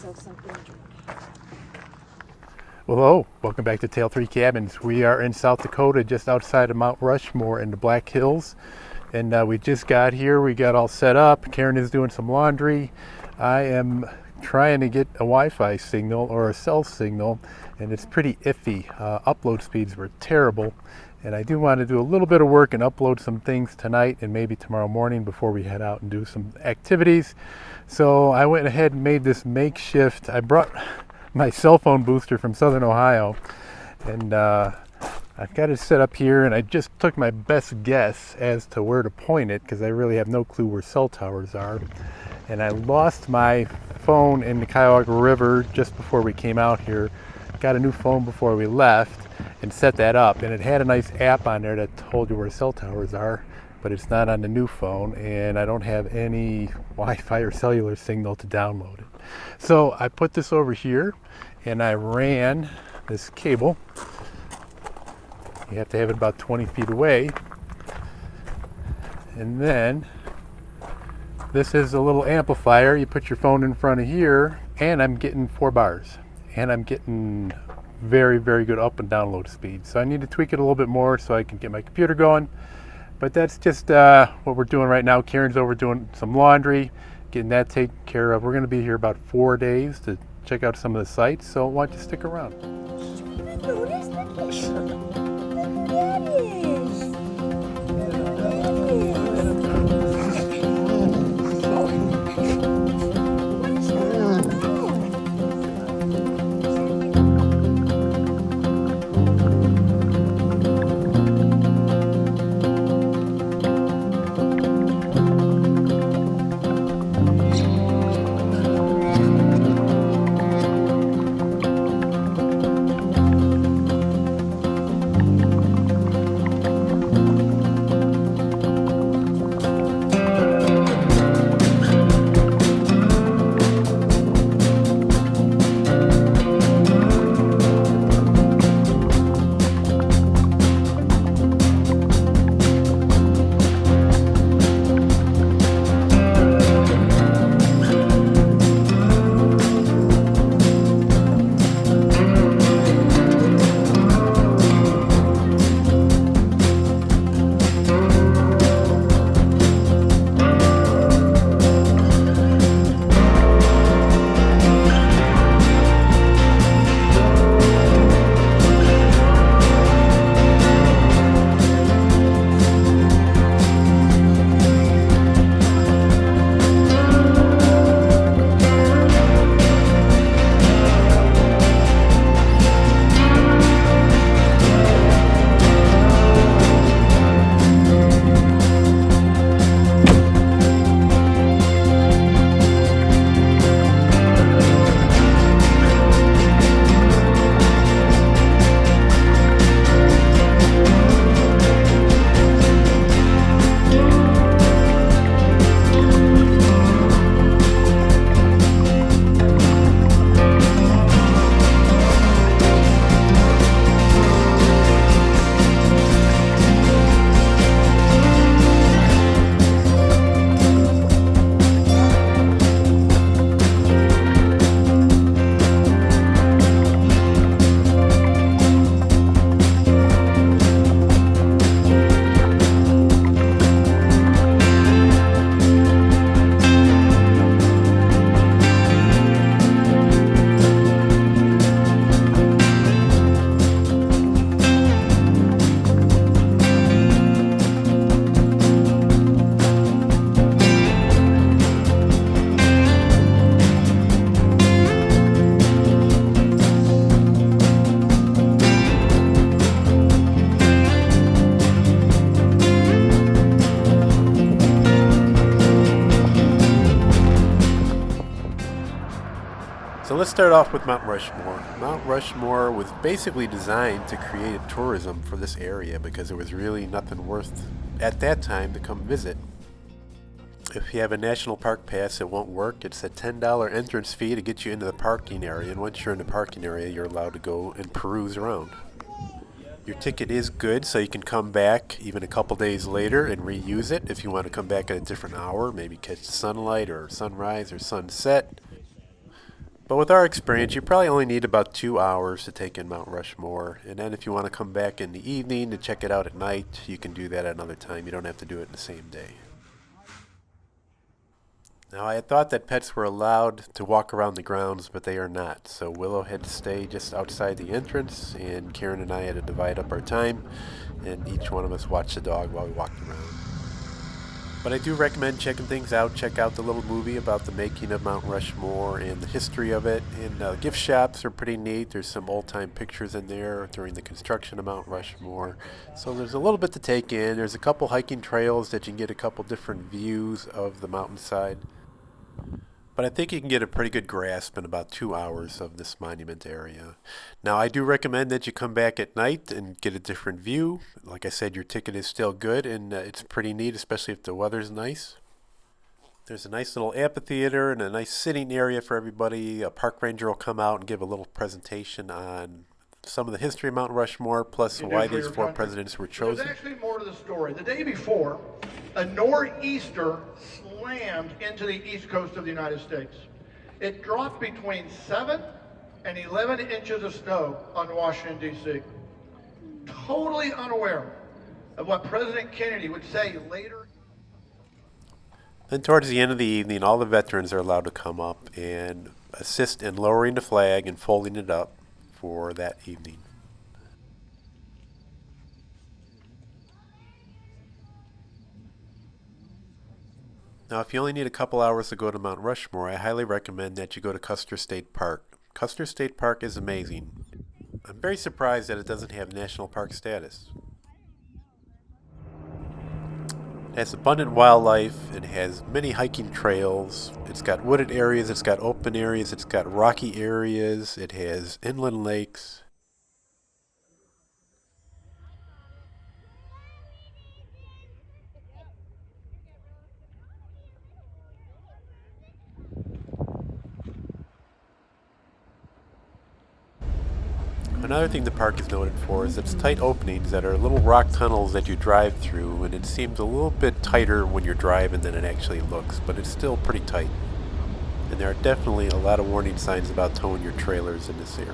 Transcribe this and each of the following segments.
myself something to drink. Well, hello, welcome back to Tale 3 Cabins. We are in South Dakota, just outside of Mount Rushmore in the Black Hills. And we just got here, we got all set up. Karen is doing some laundry. I am trying to get a Wi-Fi signal or a cell signal, and it's pretty iffy. Upload speeds were terrible. And I do want to do a little bit of work and upload some things tonight and maybe tomorrow morning before we head out and do some activities. So I went ahead and made this makeshift. I brought my cell phone booster from Southern Ohio, and I've got it set up here, and I just took my best guess as to where to point it because I really have no clue where cell towers are. And I lost my phone in the Cuyahoga River just before we came out here. Got a new phone before we left and set that up, and it had a nice app on there that told you where cell towers are, but it's not on the new phone, and I don't have any Wi-Fi or cellular signal to download it. So I put this over here and I ran this cable. You have to have it about 20 feet away, and then this is a little amplifier. You put your phone in front of here, and I'm getting 4 bars, and I'm getting very, very good up and download speed. So I need to tweak it a little bit more so I can get my computer going. But that's just what we're doing right now. Karen's over doing some laundry, getting that taken care of. We're going to be here about 4 days to check out some of the sites, so why don't you stick around? Notice the picture. Look, there it is. So let's start off with Mount Rushmore. Mount Rushmore was basically designed to create tourism for this area because there was really nothing worth, at that time, to come visit. If you have a national park pass, it won't work. It's a $10 entrance fee to get you into the parking area, and once you're in the parking area, you're allowed to go and peruse around. Your ticket is good, so you can come back even a couple days later and reuse it if you want to come back at a different hour, maybe catch sunlight or sunrise or sunset. But with our experience, you probably only need about 2 hours to take in Mount Rushmore. And then if you want to come back in the evening to check it out at night, you can do that at another time. You don't have to do it in the same day. Now, I had thought that pets were allowed to walk around the grounds, but they are not. So Willow had to stay just outside the entrance, and Karen and I had to divide up our time, and each one of us watched the dog while we walked around. But I do recommend checking things out. Check out the little movie about the making of Mount Rushmore and the history of it. And gift shops are pretty neat. There's some old-time pictures in there during the construction of Mount Rushmore. So there's a little bit to take in. There's a couple hiking trails that you can get a couple different views of the mountainside. But I think you can get a pretty good grasp in about 2 hours of this monument area. Now, I do recommend that you come back at night and get a different view. Like I said, your ticket is still good, and it's pretty neat, especially if the weather's nice. There's a nice little amphitheater and a nice sitting area for everybody. A park ranger will come out and give a little presentation on some of the history of Mount Rushmore, plus why these four presidents were chosen. There's actually more to the story. The day before, a nor'easter slammed into the east coast of the United States. It dropped between 7 and 11 inches of snow on Washington, D.C. Totally unaware of what President Kennedy would say later. Then towards the end of the evening, all the veterans are allowed to come up and assist in lowering the flag and folding it up for that evening. Now, if you only need a couple hours to go to Mount Rushmore, I highly recommend that you go to Custer State Park. Custer State Park is amazing. I'm very surprised that it doesn't have national park status. It has abundant wildlife, it has many hiking trails, it's got wooded areas, it's got open areas, it's got rocky areas, it has inland lakes. Another thing the park is noted for is its tight openings that are little rock tunnels that you drive through, and it seems a little bit tighter when you're driving than it actually looks, but it's still pretty tight. And there are definitely a lot of warning signs about towing your trailers in this area.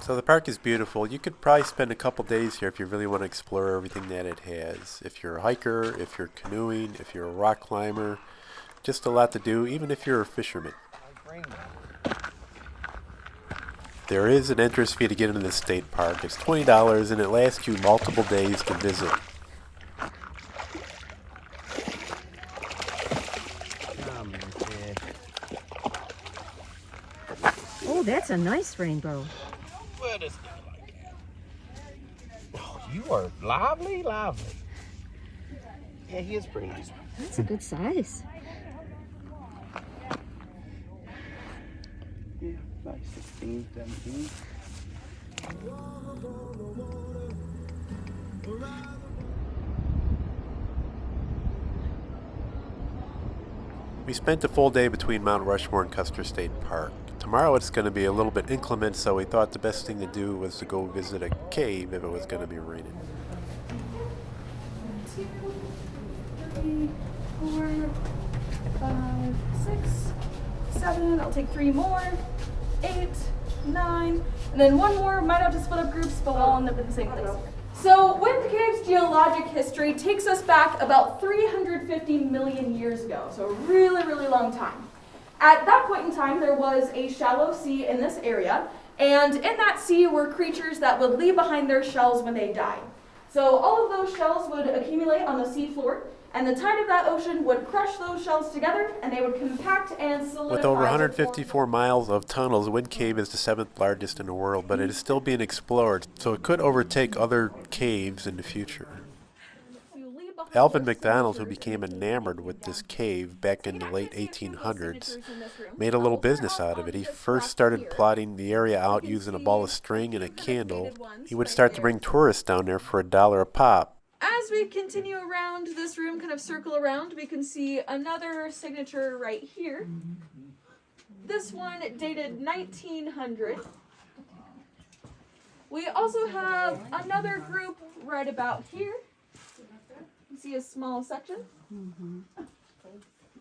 So the park is beautiful. You could probably spend a couple days here if you really want to explore everything that it has. If you're a hiker, if you're canoeing, if you're a rock climber, just a lot to do, even if you're a fisherman. There is an entrance fee to get into the state park. It's $20 and it lasts you multiple days to visit. Oh, that's a nice rainbow. What is that like? Oh, you are lively. Yeah, he is pretty nice. That's a good size. Yeah, like 16, 17. We spent a full day between Mount Rushmore and Custer State Park. Tomorrow it's going to be a little bit inclement, so we thought the best thing to do was to go visit a cave if it was going to be raining. 2, 3, 4, 5, 6, 7. I'll take 3 more. 8, 9, and then 1 more. Might have to split up groups, but we'll all end up in the same place. So, Wind Cave's geologic history takes us back about 350 million years ago, so a really, really long time. At that point in time, there was a shallow sea in this area, and in that sea were creatures that would leave behind their shells when they died. So all of those shells would accumulate on the seafloor, and the tide of that ocean would crush those shells together, and they would compact and solidify. With over 154 miles of tunnels, Wind Cave is the 7th largest in the world, but it is still being explored, so it could overtake other caves in the future. Alvin McDonald, who became enamored with this cave back in the late 1800s, made a little business out of it. He first started plotting the area out using a ball of string and a candle. He would start to bring tourists down there for $1 a pop. As we continue around this room, kind of circle around, we can see another signature right here. This one dated 1900. We also have another group right about here. You see a small section.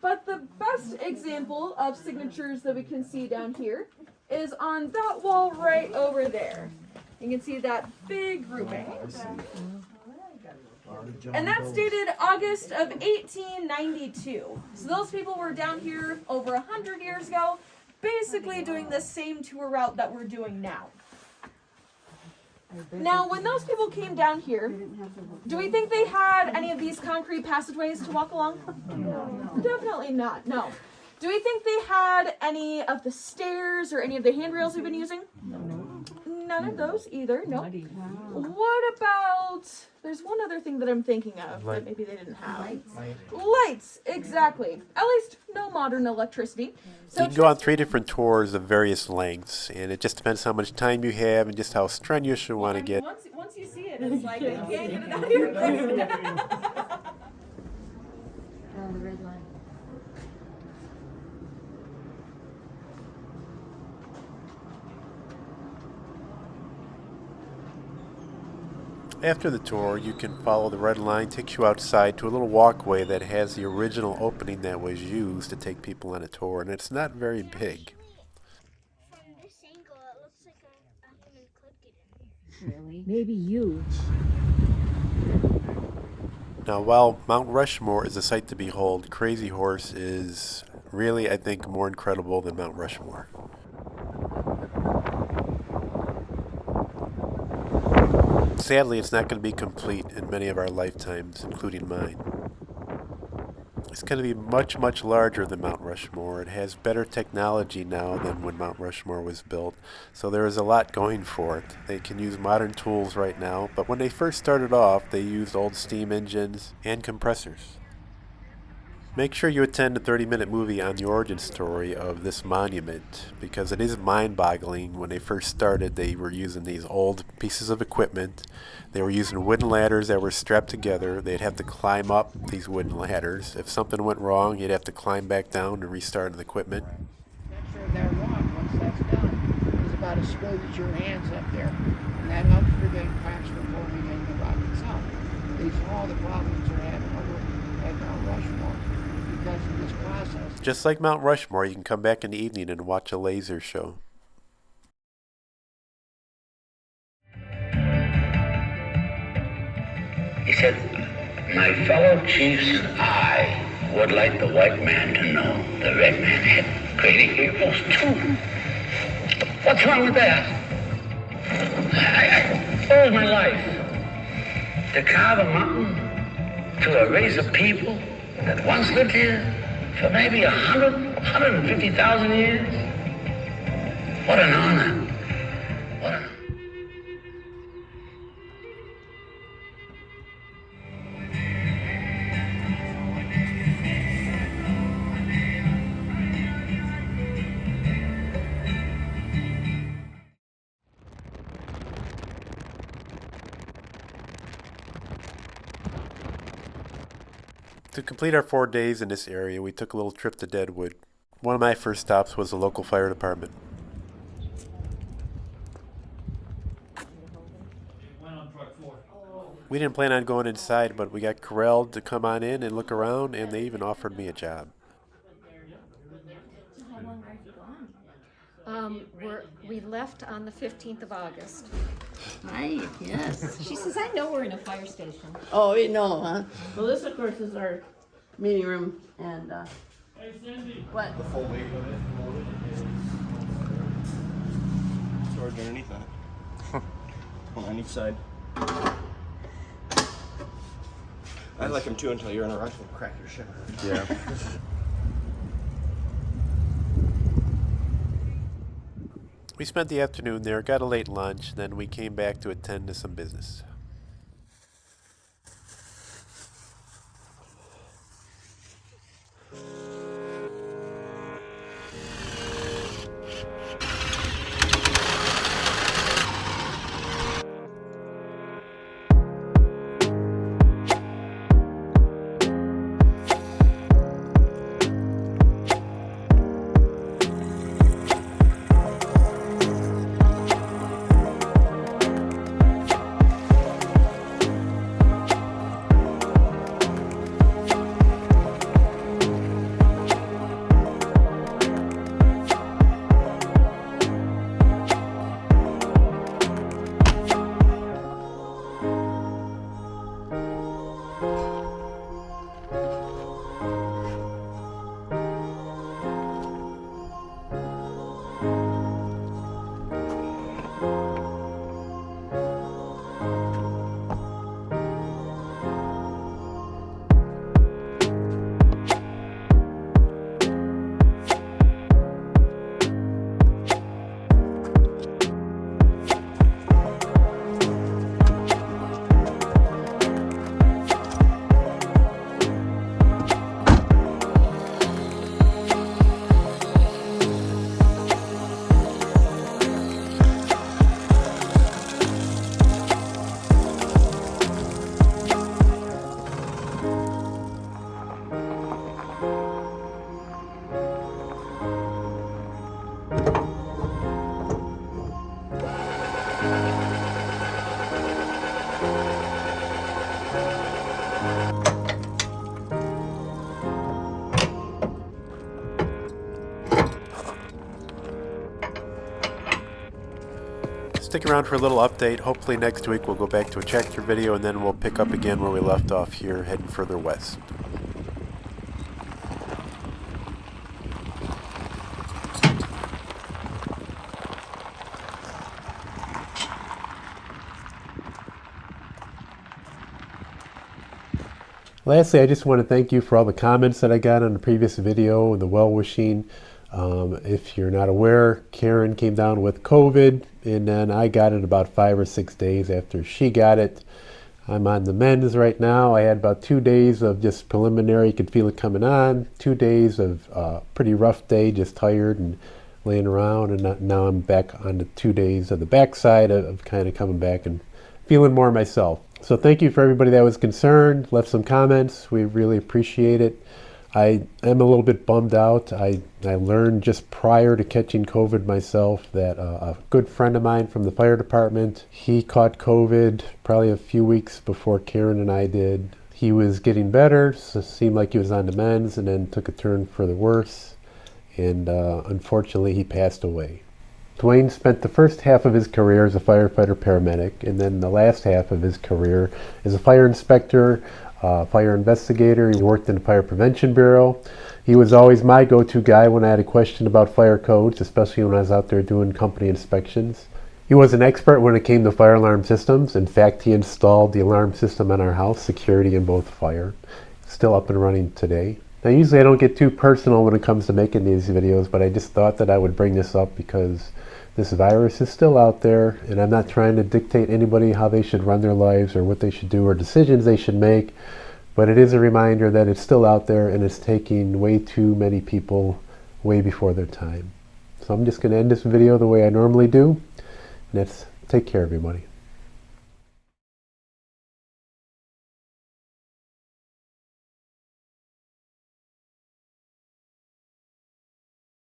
But the best example of signatures that we can see down here is on that wall right over there. You can see that big grouping. And that's dated August of 1892. So those people were down here over 100 years ago, basically doing the same tour route that we're doing now. Now, when those people came down here, do we think they had any of these concrete passageways to walk along? No. Definitely not, no. Do we think they had any of the stairs or any of the handrails we've been using? No. None of those either, no. What about, there's one other thing that I'm thinking of that maybe they didn't have. Lights, exactly. At least no modern electricity. So you can go on 3 different tours of various lengths, and it just depends how much time you have and just how strenuous you want to get. Once you see it, it's like, you can't get it out of your brain. Oh, the red line. After the tour, you can follow the red line, takes you outside to a little walkway that has the original opening that was used to take people on a tour, and it's not very big. From this angle, it looks like a human could get in here. Really? Maybe you. Now, while Mount Rushmore is a sight to behold, Crazyhorse is really, I think, more incredible than Mount Rushmore. Sadly, it's not going to be complete in many of our lifetimes, including mine. It's going to be much, much larger than Mount Rushmore. It has better technology now than when Mount Rushmore was built, so there is a lot going for it. They can use modern tools right now, but when they first started off, they used old steam engines and compressors. Make sure you attend the 30-minute movie on the origin story of this monument, because it is mind-boggling. When they first started, they were using these old pieces of equipment. They were using wooden ladders that were strapped together. They'd have to climb up these wooden ladders. If something went wrong, you'd have to climb back down to restart the equipment. Make sure they're wrong once that's done. It's about as smooth as your hands up there. And that helps prevent cracks from forming in the rock itself. These are all the problems they're having over at Mount Rushmore. Because of this process. Just like Mount Rushmore, you can come back in the evening and watch a laser show. He said, "My fellow chiefs and I would like the white man to know the red man had great eagles too. What's wrong with that? I owed my life to carve a mountain, to erase a people that once lived here for maybe 150,000 years. What an honor. What an honor." To complete our 4 days in this area, we took a little trip to Deadwood. One of my first stops was the local fire department. We didn't plan on going inside, but we got corralled to come on in and look around, and they even offered me a job. We left on the 15th of August. Hi, yes. She says, I know we're in a fire station. Oh, you know, huh? Well, this, of course, is our meeting room, and, what? The full weight of it. Storage underneath that. On each side. I like them too until you're in a rush and crack your shit. Yeah. We spent the afternoon there, got a late lunch, then we came back to attend to some business. Stick around for a little update. Hopefully next week we'll go back to a tractor video, and then we'll pick up again where we left off here, heading further west. Lastly, I just want to thank you for all the comments that I got on the previous video and the well-wishing. If you're not aware, Karen came down with COVID, and then I got it about 5 or 6 days after she got it. I'm on the mends right now. I had about 2 days of just preliminary, you could feel it coming on. 2 days of pretty rough day, just tired and laying around, and now I'm back on the 2 days of the backside of kind of coming back and feeling more myself. So thank you for everybody that was concerned, left some comments. We really appreciate it. I am a little bit bummed out. I learned just prior to catching COVID myself that a good friend of mine from the fire department, he caught COVID probably a few weeks before Karen and I did. He was getting better, so it seemed like he was on the mends, and then took a turn for the worse. And unfortunately, he passed away. Dwayne spent the first half of his career as a firefighter paramedic, and then the last half of his career as a fire inspector, fire investigator. He worked in the Fire Prevention Bureau. He was always my go-to guy when I had a question about fire codes, especially when I was out there doing company inspections. He was an expert when it came to fire alarm systems. In fact, he installed the alarm system in our house, security and both fire. Still up and running today. Now, usually I don't get too personal when it comes to making these videos, but I just thought that I would bring this up because this virus is still out there, and I'm not trying to dictate anybody how they should run their lives or what they should do or decisions they should make, but it is a reminder that it's still out there and it's taking way too many people way before their time. So I'm just going to end this video the way I normally do, and that's take care, everybody.